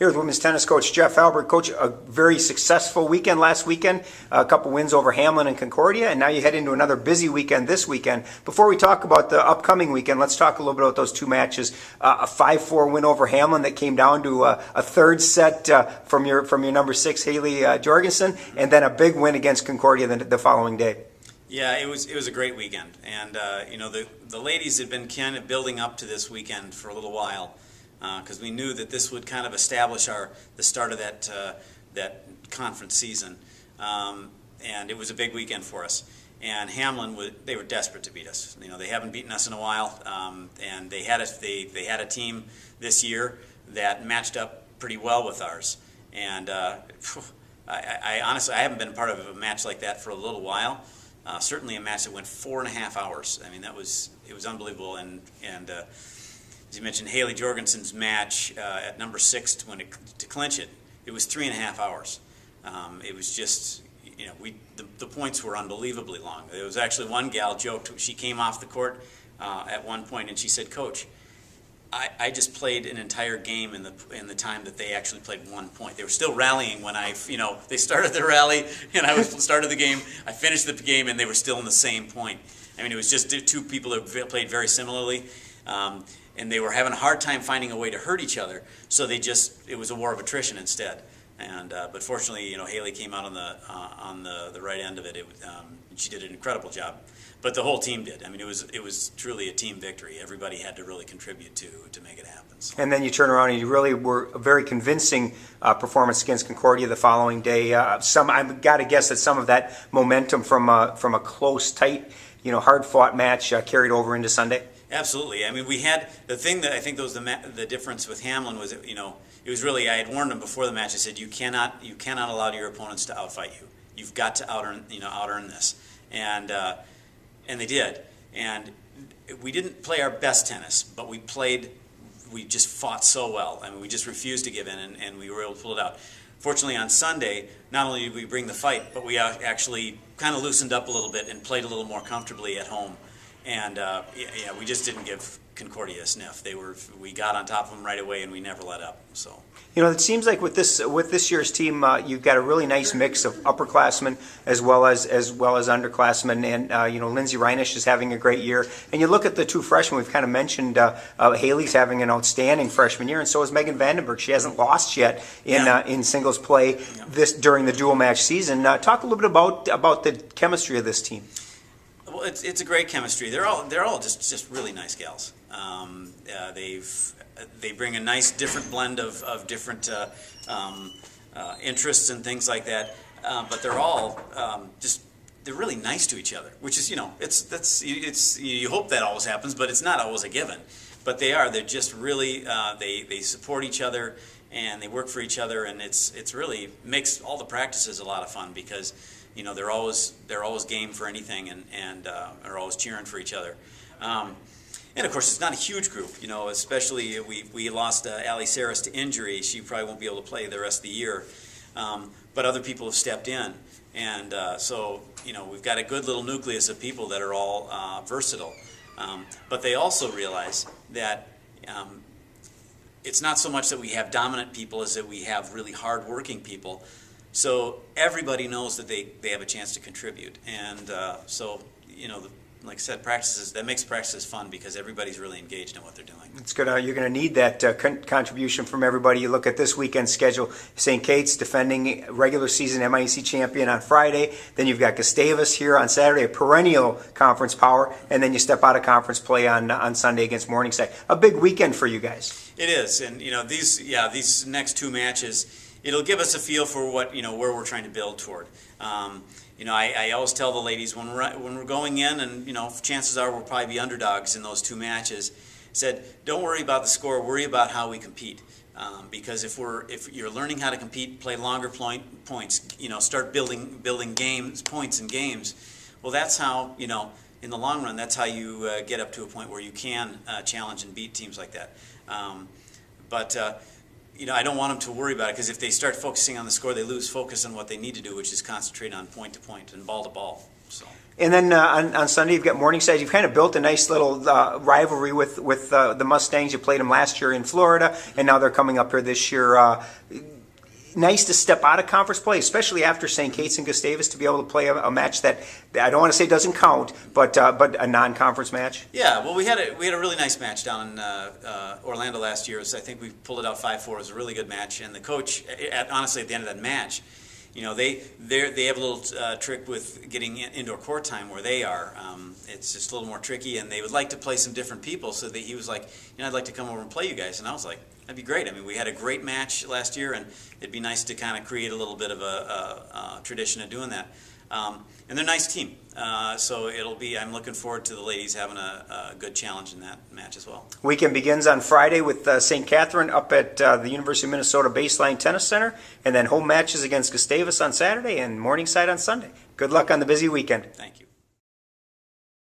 Here with women's tennis coach Jeff Halberg. Coach, a very successful weekend last weekend, a couple wins over Hamlin and Concordia, and now you head into another busy weekend this weekend. Before we talk about the upcoming weekend, let's talk a little bit about those two matches. A 5-4 win over Hamlin that came down to a third set from your number 6, Haley Jorgensen, and then a big win against Concordia the following day. Yeah, it was a great weekend, and the ladies had been kind of building up to this weekend for a little while, because we knew that this would kind of establish the start of that conference season, and it was a big weekend for us. And Hamlin, they were desperate to beat us. They haven't beaten us in a while, and they had a team this year that matched up pretty well with ours. And I honestly haven't been a part of a match like that for a little while. Certainly a match that went 4.5 hours. I mean, it was unbelievable. And as you mentioned, Haley Jorgensen's match at number 6 to clinch it, it was 3.5 hours. It was just, the points were unbelievably long. There was actually one gal joked, she came off the court at one point and she said, "Coach, I just played an entire game in the time that they actually played 1 point. They were still rallying when they started the rally and I started the game. I finished the game and they were still in the same point. I mean, it was just two people who played very similarly, and they were having a hard time finding a way to hurt each other. So it was a war of attrition instead. And but fortunately, Haley came out on the right end of it. She did an incredible job. But the whole team did. I mean, it was truly a team victory. Everybody had to really contribute to make it happen. So. And then you turn around and you really were a very convincing performance against Concordia the following day. I've got to guess that some of that momentum from a close, tight, hard-fought match carried over into Sunday. Absolutely. I mean, we had the thing that I think was the difference with Hamlin was that, it was really, I had warned them before the match. I said, you cannot allow your opponents to outfight you. You've got to out-earn this. And they did. And we didn't play our best tennis, but we just fought so well. I mean, we just refused to give in, and we were able to pull it out. Fortunately, on Sunday, not only did we bring the fight, but we actually kind of loosened up a little bit and played a little more comfortably at home. And we just didn't give Concordia a sniff. We got on top of them right away, and we never let up. So. It seems like with this year's team, you've got a really nice mix of upperclassmen as well as underclassmen, and Lindsay Reinisch is having a great year. And you look at the two freshmen. We've kind of mentioned Haley's having an outstanding freshman year, and so is Megan Vandenberg. She hasn't lost yet in singles play during the dual match season. Talk a little bit about the chemistry of this team. Well, it's a great chemistry. They're all just really nice gals. They bring a nice different blend of different interests and things like that. But they're all they're really nice to each other, which is you hope that always happens, but it's not always a given. But they're just really they support each other and they work for each other, and it's really makes all the practices a lot of fun because. They're always game for anything and are always cheering for each other. And of course, it's not a huge group. Especially we lost Ali Saris to injury. She probably won't be able to play the rest of the year. But other people have stepped in, and so we've got a good little nucleus of people that are all versatile. But they also realize that. It's not so much that we have dominant people as that we have really hard-working people. So everybody knows that they have a chance to contribute, and like I said, that makes practices fun because everybody's really engaged in what they're doing. It's good. You're going to need that contribution from everybody. You look at this weekend's schedule. St. Kate's defending regular season MIAC champion on Friday. Then you've got Gustavus here on Saturday, a perennial conference power, and then you step out of conference play on Sunday against Morningside. A big weekend for you guys. It is, and these next two matches. It'll give us a feel for what where we're trying to build toward. I always tell the ladies when we're going in, and chances are we'll probably be underdogs in those two matches. Said, don't worry about the score. Worry about how we compete. Because if you're learning how to compete, play longer points, start building points in games. Well, that's how in the long run, that's how you get up to a point where you can challenge and beat teams like that. I don't want them to worry about it because if they start focusing on the score, they lose focus on what they need to do, which is concentrate on point to point and ball to ball. So. And then on Sunday, you've got Morningside. You've kind of built a nice little rivalry with the Mustangs. You played them last year in Florida, and now they're coming up here this year. Nice to step out of conference play, especially after St. Kate's and Gustavus, to be able to play a match that I don't want to say doesn't count, but a non-conference match. Yeah, well, we had a really nice match down in Orlando last year. I think we pulled it out 5-4. It was a really good match, and the coach, honestly, at the end of that match, you know, they have a little trick with getting indoor court time where they are. It's just a little more tricky, and they would like to play some different people. So he was like, you know, I'd like to come over and play you guys, and I was like, that'd be great. I mean, we had a great match last year, and it'd be nice to kind of create a little bit of a tradition of doing that. And they're a nice team, so I'm looking forward to the ladies having a good challenge in that match as well. Weekend begins on Friday with St. Catherine up at the University of Minnesota Baseline Tennis Center, and then home matches against Gustavus on Saturday and Morningside on Sunday. Good luck on the busy weekend. Thank you.